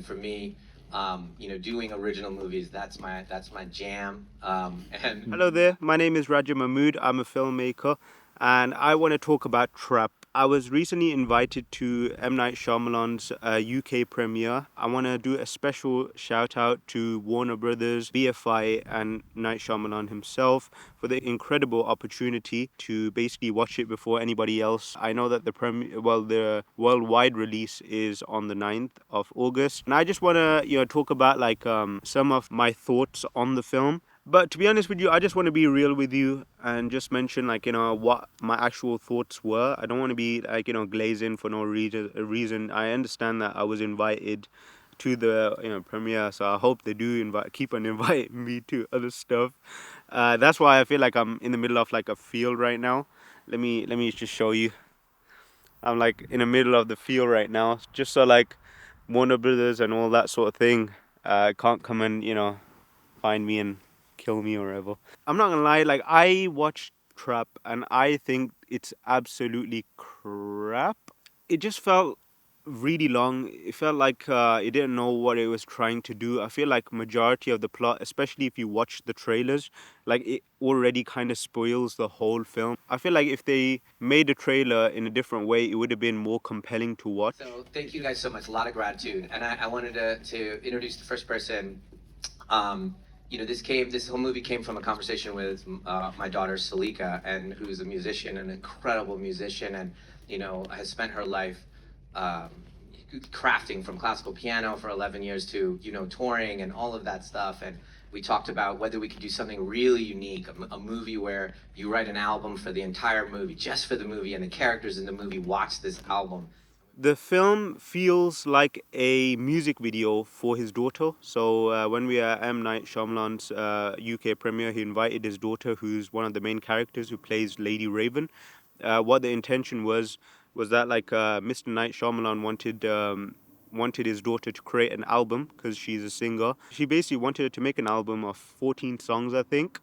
for me, doing original movies, that's my jam. And Hello there, my name is Rajab Mahmood. I'm a filmmaker and I want to talk about Trap. I was recently invited to M. Night Shyamalan's UK premiere. I want to do a special shout out to Warner Brothers, BFI, and Night Shyamalan himself for the incredible opportunity to basically watch it before anybody else. I know that the worldwide release is on the 9th of August, and I just want to talk about some of my thoughts on the film. But to be honest with you, I just want to be real with you and just mention what my actual thoughts were. I don't want to be glazing for no reason. I understand that I was invited to the premiere, so I hope they do keep on inviting me to other stuff. That's why I feel like I'm in the middle of like a field right now. Let me just show you. I'm like in the middle of the field right now, just so like Warner Brothers and all that sort of thing can't come and find me and kill me or whatever. I'm not gonna lie, like I watched Trap and I think it's absolutely crap. It just felt really long. It felt like it didn't know what it was trying to do. I feel like majority of the plot, especially if you watch the trailers, like it already kind of spoils the whole film. I feel like if they made the trailer in a different way, it would have been more compelling to watch. so, thank you guys so much. A lot of gratitude. And I wanted to introduce the first person. Um, this whole movie came from a conversation with my daughter Salika, and who's a musician, an incredible musician, and has spent her life um, crafting from classical piano for 11 years to touring and all of that stuff. And we talked about whether we could do something really unique, a movie where you write an album for the entire movie, just for the movie, and the characters in the movie watch this album. The film feels like a music video for his daughter. So when we were at M. Night Shyamalan's UK premiere, he invited his daughter, who's one of the main characters, who plays Lady Raven. What the intention was that Mr. Night Shyamalan wanted his daughter to create an album because she's a singer. She basically wanted her to make an album of 14 songs, I think.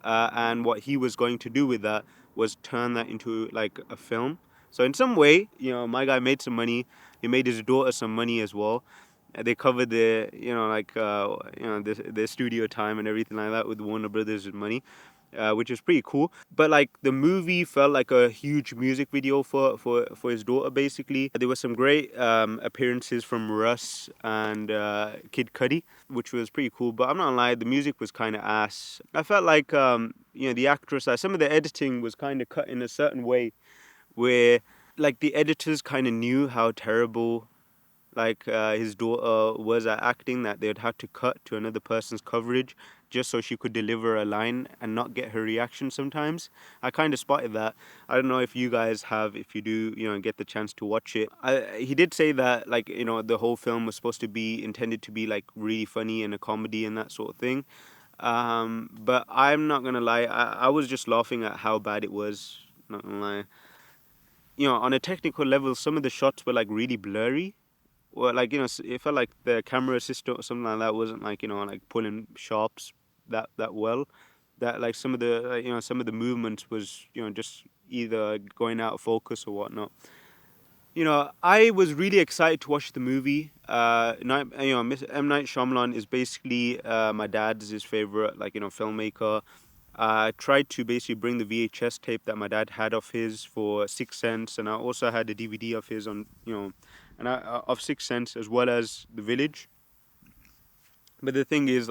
And what he was going to do with that was turn that into like a film. So in some way, my guy made some money. He made his daughter some money as well. They covered their studio time and everything like that with Warner Brothers money, which is pretty cool. But like the movie felt like a huge music video for his daughter. Basically, there were some great appearances from Russ and Kid Cudi, which was pretty cool. But I'm not gonna lie, the music was kind of ass. I felt like the actress, some of the editing was kind of cut in a certain way where like the editors kind of knew how terrible his daughter was at acting, that they'd have to cut to another person's coverage just so she could deliver a line and not get her reaction sometimes. I kind of spotted that. I don't know if you guys have, if you do, get the chance to watch it. He did say that, the whole film was supposed to be intended to be, like, really funny and a comedy and that sort of thing. But I'm not gonna lie, I was just laughing at how bad it was. Not gonna lie. On a technical level, some of the shots were, like, really blurry, or it felt like the camera assistant or something like that wasn't like pulling shots that well. That like some of the movements was just either going out of focus or whatnot. I was really excited to watch the movie. M. Night Shyamalan is basically my dad's his favorite filmmaker. I tried to basically bring the VHS tape that my dad had of his for Sixth Sense, and I also had a DVD of his on of Sixth Sense as well as The Village. But the thing is,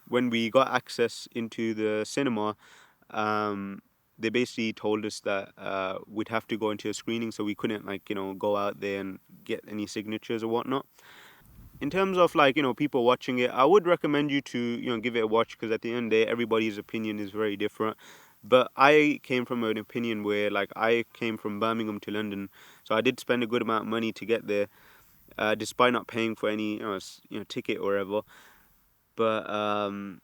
when we got access into the cinema, um, they basically told us that we'd have to go into a screening, so we couldn't go out there and get any signatures or whatnot. In terms of people watching it, I would recommend you to give it a watch, because at the end of the day, everybody's opinion is very different. But I came from an opinion where I came from Birmingham to London, so I did spend a good amount of money to get there, despite not paying for any ticket or whatever. But I'm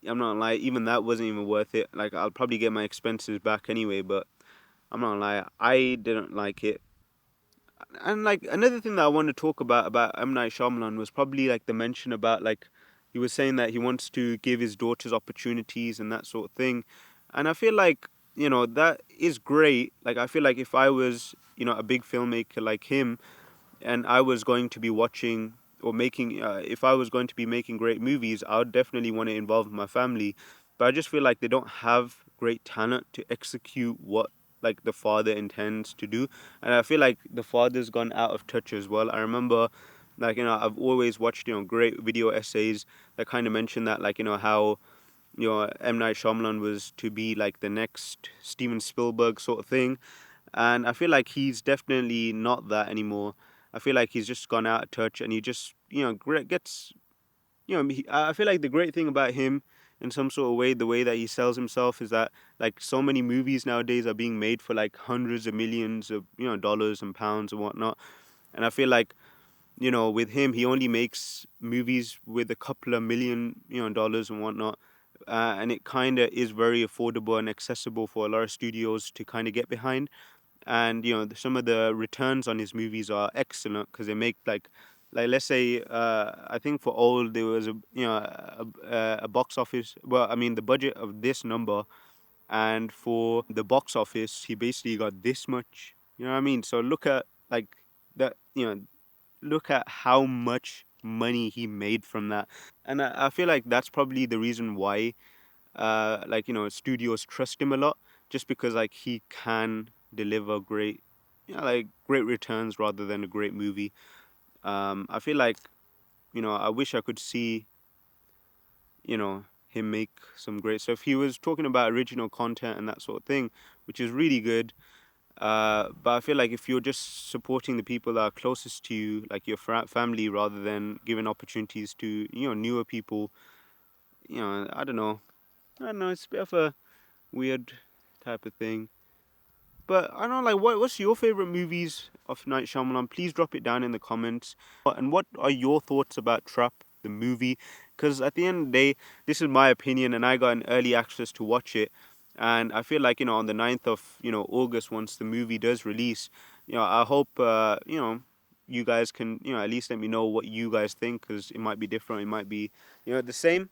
not gonna lie, even that wasn't even worth it. Like, I'll probably get my expenses back anyway, but I'm not gonna lie, I didn't like it. And like another thing that I want to talk about M. Night Shyamalan was probably like the mention about he was saying that he wants to give his daughters opportunities and that sort of thing. And I feel like that is great. Like, I feel like if I was a big filmmaker like him, and I was going to be watching or making, if I was going to be making great movies, I would definitely want to involve my family. But I just feel like they don't have great talent to execute what like the father intends to do, and I feel like the father's gone out of touch as well. I remember, like, I've always watched, great video essays that kind of mention that, like, how, M. Night Shyamalan was to be like the next Steven Spielberg sort of thing. And I feel like he's definitely not that anymore. I feel like he's just gone out of touch, and he just, gets, I feel like the great thing about him, in some sort of way, the way that he sells himself, is that, like, so many movies nowadays are being made for like hundreds of millions of, dollars and pounds and whatnot. And I feel like, with him, he only makes movies with a couple of million, dollars and whatnot. And it kind of is very affordable and accessible for a lot of studios to kind of get behind. And some of the returns on his movies are excellent because they make like let's say, I think for Old there was a box office, well, I mean, the budget of this number, and for the box office he basically got this much, you know what I mean? So look at, like, that, look at how much money he made from that. And I feel like that's probably the reason why, like, studios trust him a lot, just because, like, he can deliver great, like, great returns rather than a great movie. I feel like, I wish I could see, him make some great stuff. He was talking about original content and that sort of thing, which is really good. But I feel like if you're just supporting the people that are closest to you, like your family, rather than giving opportunities to, newer people, I don't know. I don't know. It's a bit of a weird type of thing. But I don't know, like, what's your favorite movies of Night Shyamalan? Please drop it down in the comments. And what are your thoughts about Trap, the movie? Because at the end of the day, this is my opinion, and I got an early access to watch it. And I feel like, on the 9th of, August, once the movie does release, I hope, you guys can, at least let me know what you guys think, because it might be different, it might be, the same.